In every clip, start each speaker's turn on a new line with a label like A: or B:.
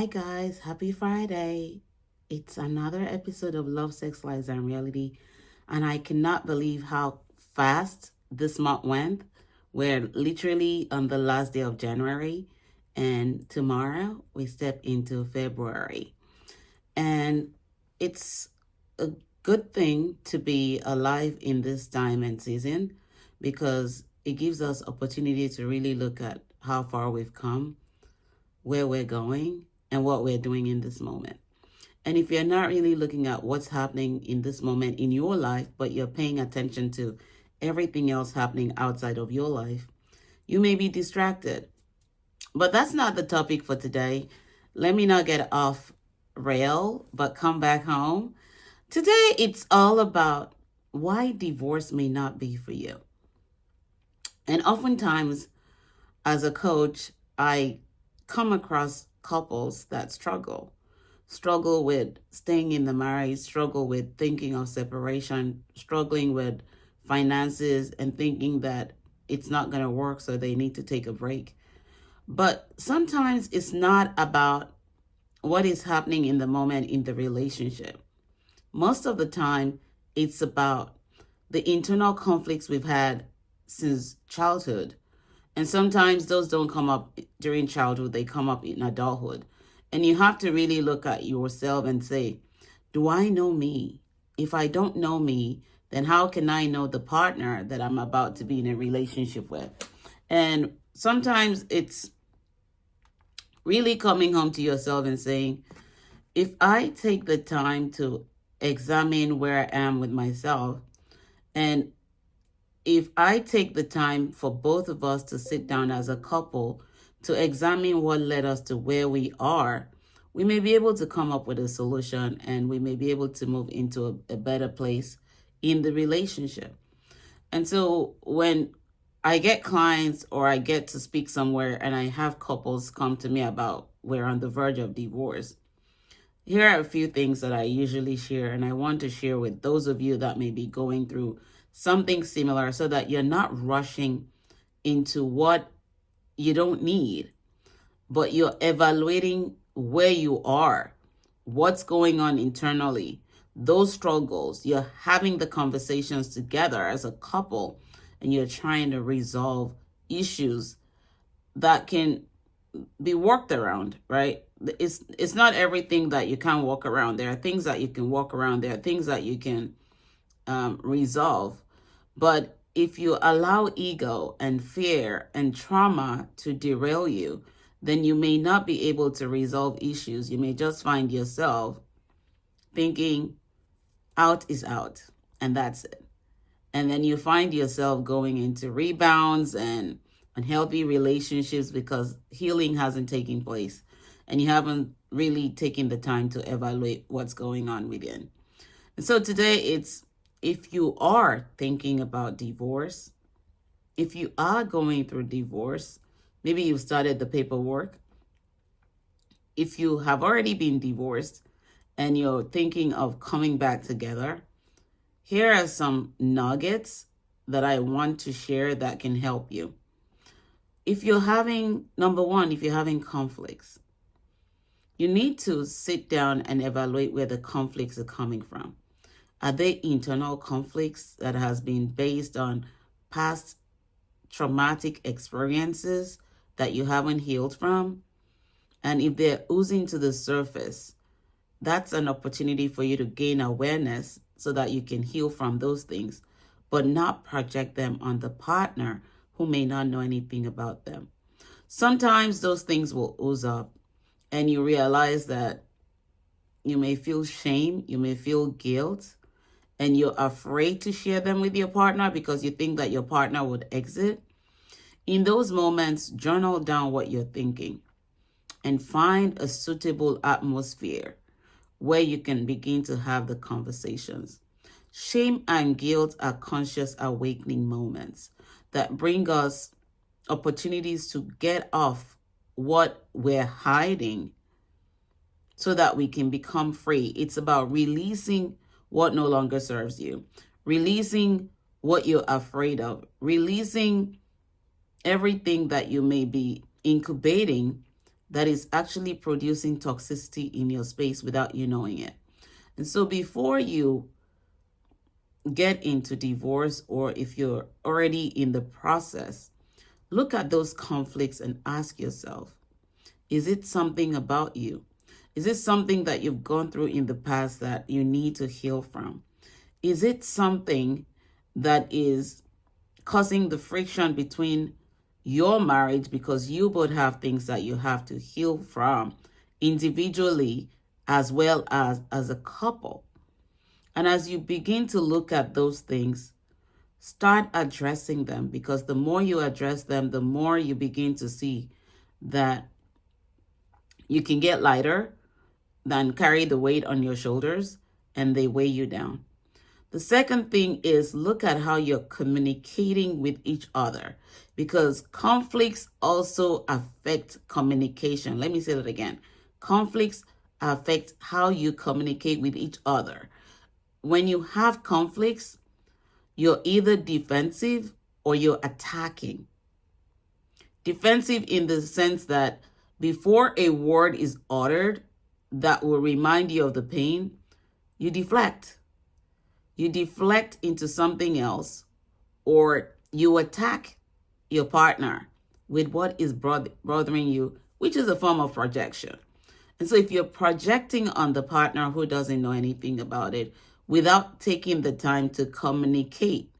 A: Hi guys, happy Friday. It's another episode of Love, Sex, Lies, and Reality. And I cannot believe how fast this month went. We're literally on the last day of January, and tomorrow we step into February. And it's a good thing to be alive in this time and season because it gives us opportunity to really look at how far we've come, where we're going, and what we're doing in this moment. And if you're not really looking at what's happening in this moment in your life, but you're paying attention to everything else happening outside of your life, you may be distracted. But that's not the topic for today. Let me not get off rail, but come back home. Today, it's all about why divorce may not be for you. And oftentimes, as a coach, I come across couples that struggle with staying in the marriage, struggle with thinking of separation, struggling with finances and thinking that it's not going to work, so they need to take a break. But sometimes it's not about what is happening in the moment in the relationship. Most of the time, it's about the internal conflicts we've had since childhood. And sometimes those don't come up during childhood, they come up in adulthood. And you have to really look at yourself and say, do I know me? If I don't know me, then how can I know the partner that I'm about to be in a relationship with? And sometimes it's really coming home to yourself and saying, if I take the time to examine where I am with myself, and if I take the time for both of us to sit down as a couple to examine what led us to where we are, we may be able to come up with a solution and we may be able to move into a better place in the relationship. And so when I get clients or I get to speak somewhere and I have couples come to me about we're on the verge of divorce, here are a few things that I usually share, and I want to share with those of you that may be going through something similar so that you're not rushing into what you don't need, but you're evaluating where you are, what's going on internally, those struggles. You're having the conversations together as a couple, and you're trying to resolve issues that can be worked around, right? It's not everything that you can walk around. There are things that you can walk around. There are things that you can resolve. But if you allow ego and fear and trauma to derail you, then you may not be able to resolve issues. You may just find yourself thinking out is out, and that's it. And then you find yourself going into rebounds and unhealthy relationships because healing hasn't taken place and you haven't really taken the time to evaluate what's going on within. And so today it's, if you are thinking about divorce, if you are going through divorce, maybe you've started the paperwork. If you have already been divorced and you're thinking of coming back together, here are some nuggets that I want to share that can help you. If you're having, number one, if you're having conflicts, you need to sit down and evaluate where the conflicts are coming from. Are they internal conflicts that has been based on past traumatic experiences that you haven't healed from? And if they're oozing to the surface, that's an opportunity for you to gain awareness so that you can heal from those things, but not project them on the partner who may not know anything about them. Sometimes those things will ooze up and you realize that you may feel shame, you may feel guilt, and you're afraid to share them with your partner because you think that your partner would exit. In those moments, journal down what you're thinking and find a suitable atmosphere where you can begin to have the conversations. Shame and guilt are conscious awakening moments that bring us opportunities to get off what we're hiding so that we can become free. It's about releasing what no longer serves you, releasing what you're afraid of, releasing everything that you may be incubating that is actually producing toxicity in your space without you knowing it. And so before you get into divorce, or if you're already in the process, look at those conflicts and ask yourself, is it something about you? Is it something that you've gone through in the past that you need to heal from? Is it something that is causing the friction between your marriage because you both have things that you have to heal from individually as well as a couple? And as you begin to look at those things, start addressing them, because the more you address them, the more you begin to see that you can get lighter than carry the weight on your shoulders and they weigh you down. The second thing is look at how you're communicating with each other, because conflicts also affect communication. Let me say that again. Conflicts affect how you communicate with each other. When you have conflicts, you're either defensive or you're attacking. Defensive in the sense that before a word is uttered that will remind you of the pain, you deflect. You deflect into something else, or you attack your partner with what is bothering you, which is a form of projection. And so if you're projecting on the partner who doesn't know anything about it, without taking the time to communicate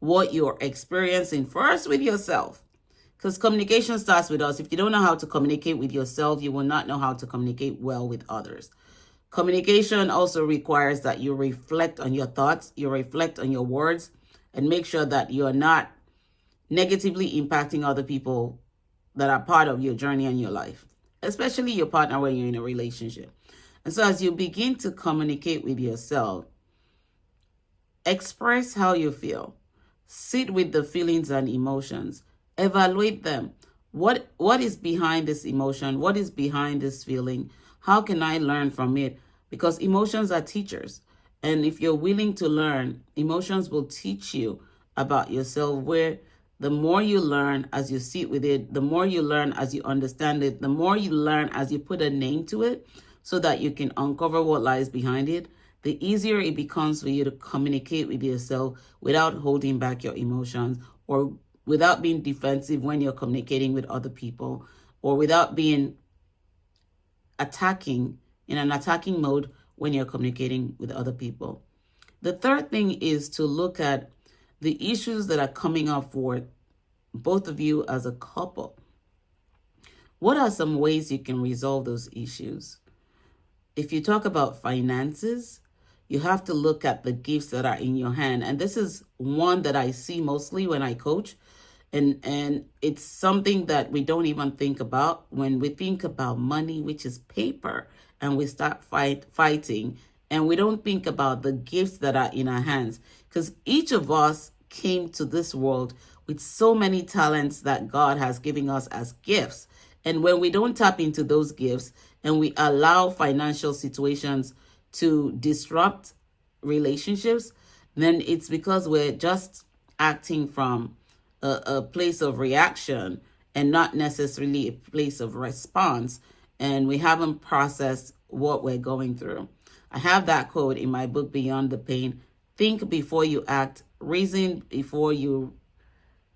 A: what you're experiencing first with yourself, because communication starts with us. If you don't know how to communicate with yourself, you will not know how to communicate well with others. Communication also requires that you reflect on your thoughts, you reflect on your words, and make sure that you're not negatively impacting other people that are part of your journey and your life, especially your partner when you're in a relationship. And so as you begin to communicate with yourself, express how you feel. Sit with the feelings and emotions. Evaluate them. What is behind this emotion? What is behind this feeling? How can I learn from it? Because emotions are teachers. And if you're willing to learn, emotions will teach you about yourself, where the more you learn as you sit with it, the more you learn as you understand it, the more you learn as you put a name to it so that you can uncover what lies behind it, the easier it becomes for you to communicate with yourself without holding back your emotions, or without being defensive when you're communicating with other people, or without being attacking in an attacking mode when you're communicating with other people. The third thing is to look at the issues that are coming up for both of you as a couple. What are some ways you can resolve those issues? If you talk about finances, you have to look at the gifts that are in your hand. And this is one that I see mostly when I coach. And it's something that we don't even think about when we think about money, which is paper, and we start fighting. And we don't think about the gifts that are in our hands, because each of us came to this world with so many talents that God has given us as gifts. And when we don't tap into those gifts and we allow financial situations to disrupt relationships, then it's because we're just acting from a place of reaction and not necessarily a place of response. And we haven't processed what we're going through. I have that quote in my book, Beyond the Pain. Think before you act, reason before you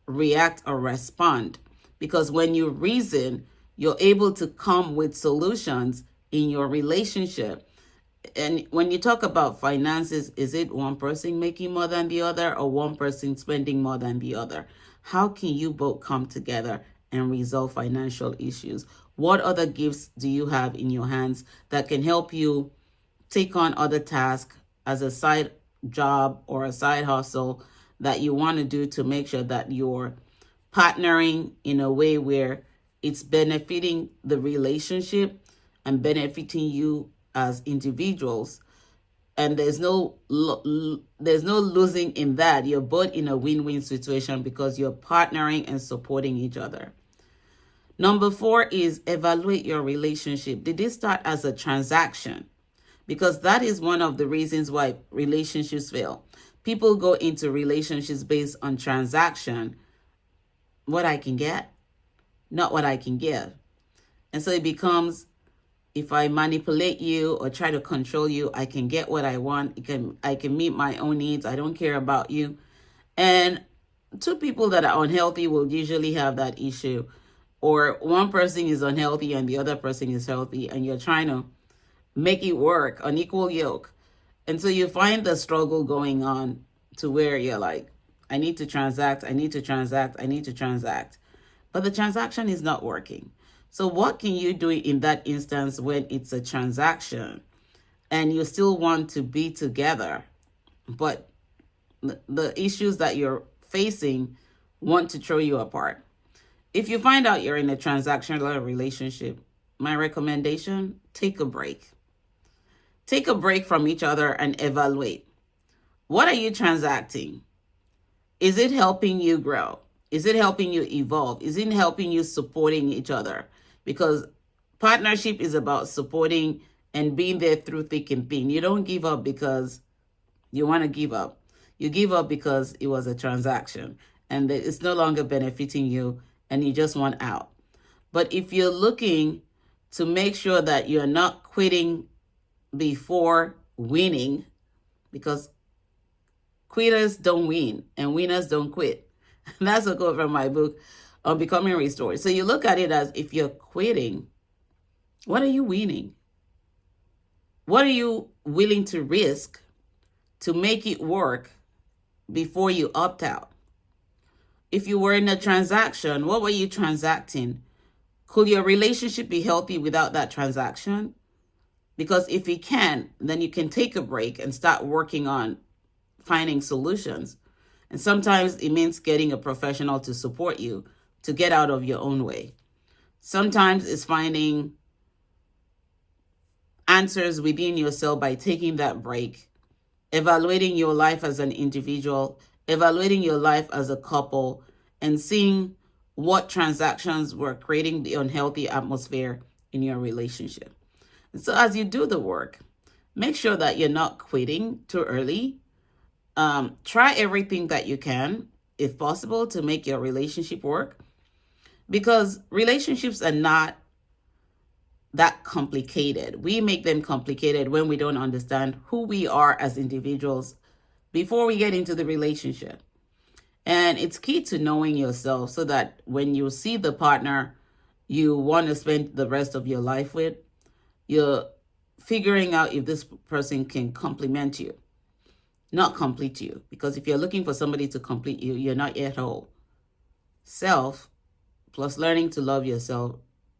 A: react or respond. Because when you reason, you're able to come with solutions in your relationship. And when you talk about finances, is it one person making more than the other, or one person spending more than the other? How can you both come together and resolve financial issues? What other gifts do you have in your hands that can help you take on other tasks as a side job or a side hustle that you want to do to make sure that you're partnering in a way where it's benefiting the relationship and benefiting you as individuals? And there's no losing in that. You're both in a win-win situation because you're partnering and supporting each other. Number 4 is evaluate your relationship. Did it start as a transaction? Because that is one of the reasons why relationships fail. People go into relationships based on transaction. What I can get, not what I can give. And so it becomes, if I manipulate you or try to control you, I can get what I want. I can meet my own needs. I don't care about you. And two people that are unhealthy will usually have that issue. Or one person is unhealthy and the other person is healthy, and you're trying to make it work, on equal yoke. And so you find the struggle going on to where you're like, I need to transact, I need to transact, I need to transact. But the transaction is not working. So what can you do in that instance when it's a transaction and you still want to be together, but the issues that you're facing want to throw you apart? If you find out you're in a transactional relationship, my recommendation, take a break. Take a break from each other and evaluate. What are you transacting? Is it helping you grow? Is it helping you evolve? Is it helping you supporting each other? Because partnership is about supporting and being there through thick and thin. You don't give up because you want to give up. You give up because it was a transaction and it's no longer benefiting you and you just want out. But if you're looking to make sure that you're not quitting before winning, because quitters don't win and winners don't quit. That's a quote from my book on Becoming Restored. So you look at it as, if you're quitting, what are you winning? What are you willing to risk to make it work before you opt out? If you were in a transaction, what were you transacting? Could your relationship be healthy without that transaction? Because if it can, then you can take a break and start working on finding solutions. And sometimes it means getting a professional to support you to get out of your own way. Sometimes it's finding answers within yourself by taking that break, evaluating your life as an individual, evaluating your life as a couple, and seeing what transactions were creating the unhealthy atmosphere in your relationship. And so as you do the work, make sure that you're not quitting too early. Try everything that you can, if possible, to make your relationship work, because relationships are not that complicated. We make them complicated when we don't understand who we are as individuals before we get into the relationship. And it's key to knowing yourself so that when you see the partner you want to spend the rest of your life with, you're figuring out if this person can complement you, not complete you. Because if you're looking for somebody to complete you, you're not yet whole. Self plus learning to love yourself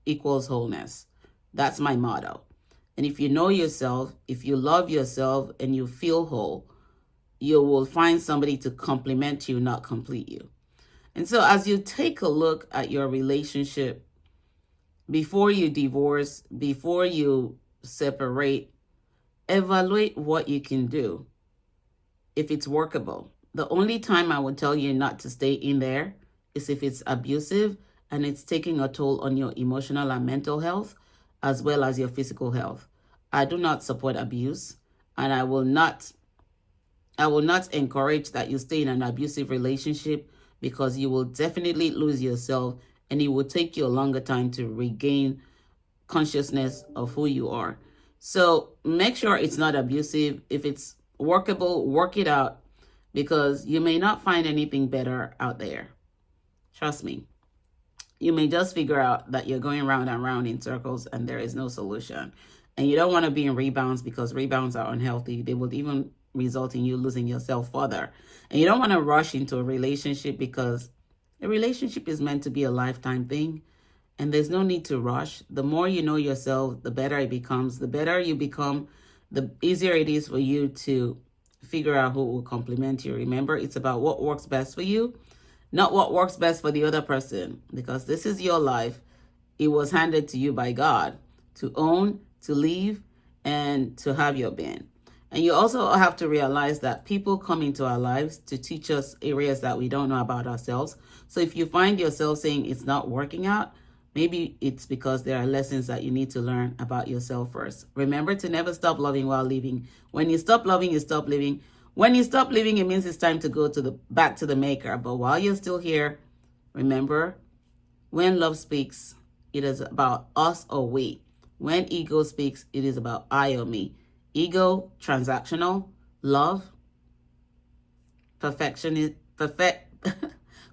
A: equals wholeness. That's my motto. And if you know yourself, if you love yourself and you feel whole, you will find somebody to complement you, not complete you. And so as you take a look at your relationship, before you divorce, before you separate, evaluate what you can do if it's workable. The only time I would tell you not to stay in there is if it's abusive and it's taking a toll on your emotional and mental health as well as your physical health. I do not support abuse, and I will not encourage that you stay in an abusive relationship, because you will definitely lose yourself and it will take you a longer time to regain consciousness of who you are. So make sure it's not abusive. If it's workable, work it out, because you may not find anything better out there. Trust me. You may just figure out that you're going round and round in circles and there is no solution. And you don't want to be in rebounds, because rebounds are unhealthy. They will even result in you losing yourself further. And you don't want to rush into a relationship, because a relationship is meant to be a lifetime thing. And there's no need to rush. The more you know yourself, the better it becomes. The better you become, the easier it is for you to figure out who will complement you. Remember, it's about what works best for you, not what works best for the other person, because this is your life. It was handed to you by God to own, to live, and to have your being. And you also have to realize that people come into our lives to teach us areas that we don't know about ourselves. So if you find yourself saying it's not working out, maybe it's because there are lessons that you need to learn about yourself first. Remember to never stop loving while living. When you stop loving, you stop living. When you stop living, it means it's time to go back to the maker. But while you're still here, remember, when love speaks, it is about us or we. When ego speaks, it is about I or me. Ego, transactional. Love,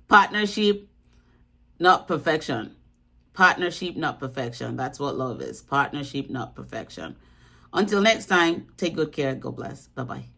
A: partnership, not perfection. Partnership, not perfection. That's what love is. Partnership, not perfection. Until next time, take good care. God bless. Bye-bye.